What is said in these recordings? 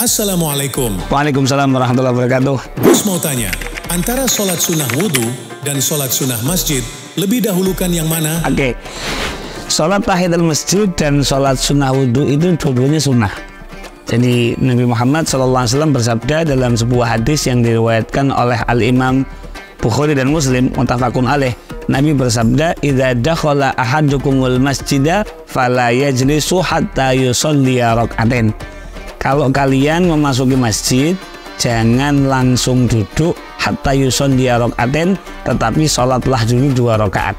Assalamualaikum. Waalaikumsalam warahmatullahi wabarakatuh. Gus mau tanya, antara sholat sunnah wudhu dan sholat sunnah masjid, lebih dahulukan yang mana? Oke. Sholat tahiyatul masjid dan sholat sunnah wudhu itu dua-duanya sunnah. Jadi Nabi Muhammad SAW bersabda dalam sebuah hadis yang diriwayatkan oleh Al-Imam Bukhari dan Muslim, muttafaqun alaih. Nabi bersabda, "Idza dakhala ahadukumul masjida fala yajlisu hatta yusalli rak'atain." Kalau kalian memasuki masjid, jangan langsung duduk hatta yusalli rak'atain, tetapi sholatlah dulu 2 rakaat.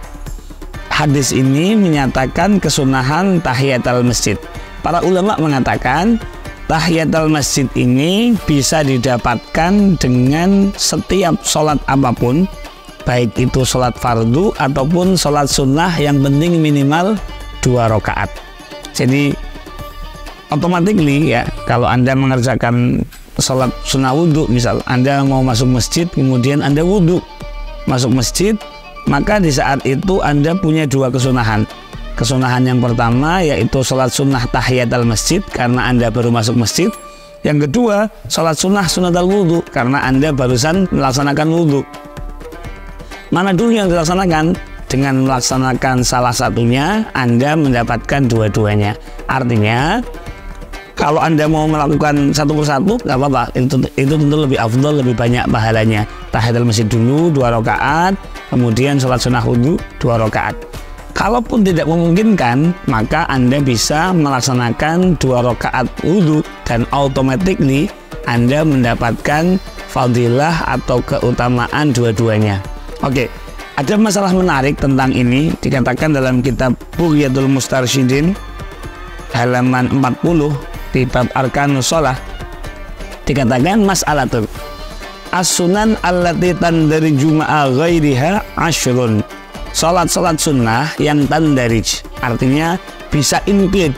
Hadis ini menyatakan kesunahan tahiyatul masjid. Para ulama mengatakan tahiyatul masjid ini bisa didapatkan dengan setiap sholat apapun, baik itu sholat fardu ataupun sholat sunnah, yang penting minimal 2 rakaat. Jadi automatically ya, kalau Anda mengerjakan sholat sunnah wudhu, misal Anda mau masuk masjid kemudian Anda wudhu masuk masjid, maka di saat itu Anda punya 2 kesunahan. Kesunahan yang pertama yaitu sholat sunnah tahiyatul masjid karena Anda baru masuk masjid. Yang kedua, sholat sunnah sunnatul wudhu karena Anda barusan melaksanakan wudhu. Mana dulu yang dilaksanakan? Dengan melaksanakan salah satunya Anda mendapatkan dua-duanya. Artinya kalau Anda mau melakukan satu persatu nggak apa-apa, itu tentu lebih afdal, lebih banyak pahalanya. Tahiyatul masjid dulu 2 rakaat, kemudian sholat sunnah wudhu 2 rakaat. Kalaupun tidak memungkinkan, maka Anda bisa melaksanakan 2 rakaat wudhu dan automatically Anda mendapatkan fadilah atau keutamaan dua-duanya. Oke, ada masalah menarik tentang ini, dikatakan dalam kitab Bughyatul Mustarsyidin halaman 40 di bab Arkanus Shalah, dikatakan mas'alatul as-sunan allati tandariju ma'a ghairiha asyrun. Salat-salat sunnah yang tandarij, artinya bisa include,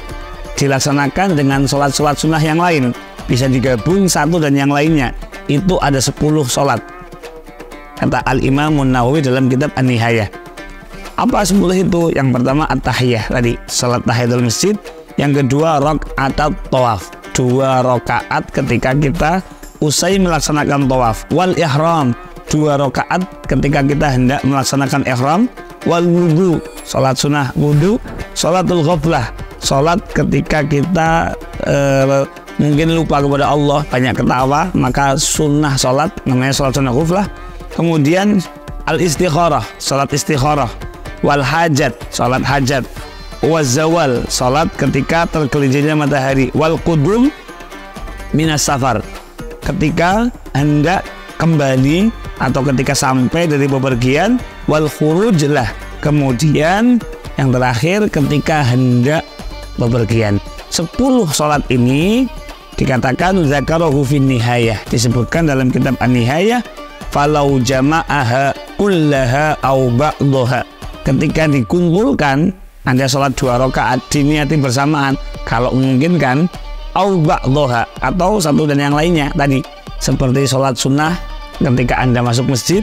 dilaksanakan dengan salat-salat sunnah yang lain, bisa digabung satu dan yang lainnya, itu ada 10 salat, kata Al-Imam Nawawi dalam kitab An-Nihayah. Apa 10 itu? Yang pertama at-tahiyah tadi, salat tahiyatul masjid. Yang kedua rakaat tawaf, 2 rakaat ketika kita usai melaksanakan tawaf. Wal ihram, 2 rakaat ketika kita hendak melaksanakan ihram. Wal wudu, salat sunnah wudu. Salatul ghaflah, salat ketika kita mungkin lupa kepada Allah, banyak ketawa, maka sunnah salat, namanya salat sunnah ghaflah. Kemudian al istikharah, salat istikharah. Wal hajat, salat hajat. Wazawal, salat ketika tergelincirnya matahari. Wal qudum minas safar, ketika hendak kembali atau ketika sampai dari bepergian. Wal khuruj lah, kemudian yang terakhir ketika hendak bepergian. 10 salat ini dikatakan zakarahu fin nihayah, disebutkan dalam kitab An-Nihayah, falau jama'aha kullaha au ba'daha, ketika dikumpulkan Anda sholat 2 rakaat diniati bersamaan, kalau memungkinkan, au ba'daha, atau satu dan yang lainnya tadi, seperti sholat sunnah ketika Anda masuk masjid,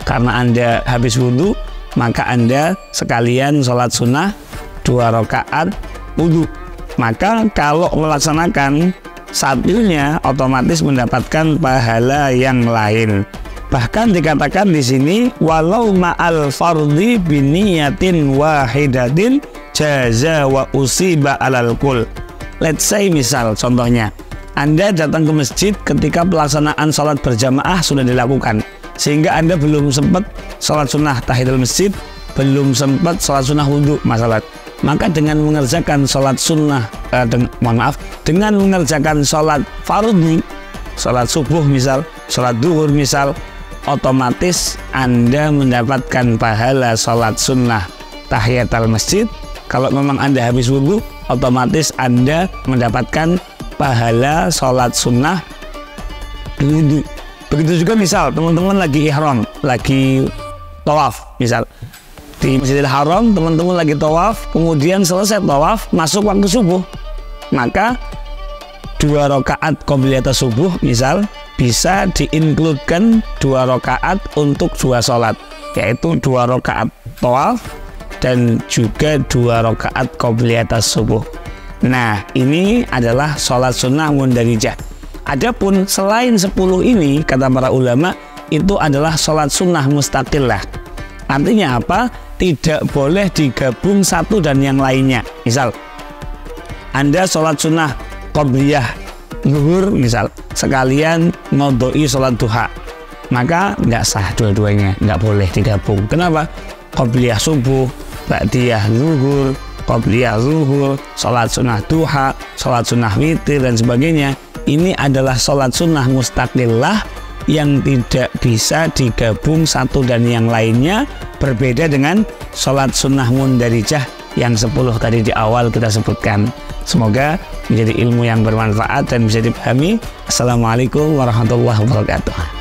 karena Anda habis wudhu, maka Anda sekalian sholat sunnah 2 rakaat wudhu. Maka kalau melaksanakan satunya otomatis mendapatkan pahala yang lain. Bahkan dikatakan di sini walau ma'al fardhi biniyatin wahidatin jaza wa usiba alal kul. Let's say misal contohnya Anda datang ke masjid ketika pelaksanaan salat berjamaah sudah dilakukan, sehingga Anda belum sempat salat sunnah tahiyatul masjid, belum sempat salat sunnah wudhu masalah. Maka dengan mengerjakan salat sunnah dengan mengerjakan salat fardhi, salat subuh misal, salat duhur misal, otomatis Anda mendapatkan pahala salat sunnah tahiyatul masjid. Kalau memang Anda habis wudhu, otomatis Anda mendapatkan pahala salat sunnah wudhu. Begitu juga misal teman-teman lagi ihram, lagi tawaf, misal di Masjidil Haram teman-teman lagi tawaf, kemudian selesai tawaf masuk waktu subuh, maka 2 rakaat qobliyah subuh misal bisa diincludekan 2 rakaat untuk 2 sholat, yaitu 2 rakaat tawaf dan juga 2 rakaat qobliyah subuh. Nah, ini adalah sholat sunnah mundarijah. Adapun selain 10 ini, kata para ulama, itu adalah sholat sunnah mustaqillah. Artinya apa? Tidak boleh digabung satu dan yang lainnya. Misal, Anda sholat sunnah qobliyah zuhur misal, sekalian ngodoi sholat duha, maka nggak sah dua-duanya, nggak boleh digabung. Kenapa? Qobliyah subuh, ba'diyah zuhur, qobliyah zuhur, sholat sunnah duha, sholat sunnah witir, dan sebagainya. Ini adalah sholat sunnah mustaqillah yang tidak bisa digabung satu dan yang lainnya, berbeda dengan sholat sunnah mundarijah yang 10 tadi di awal kita sebutkan. Semoga menjadi ilmu yang bermanfaat dan bisa dipahami. Assalamualaikum warahmatullahi wabarakatuh.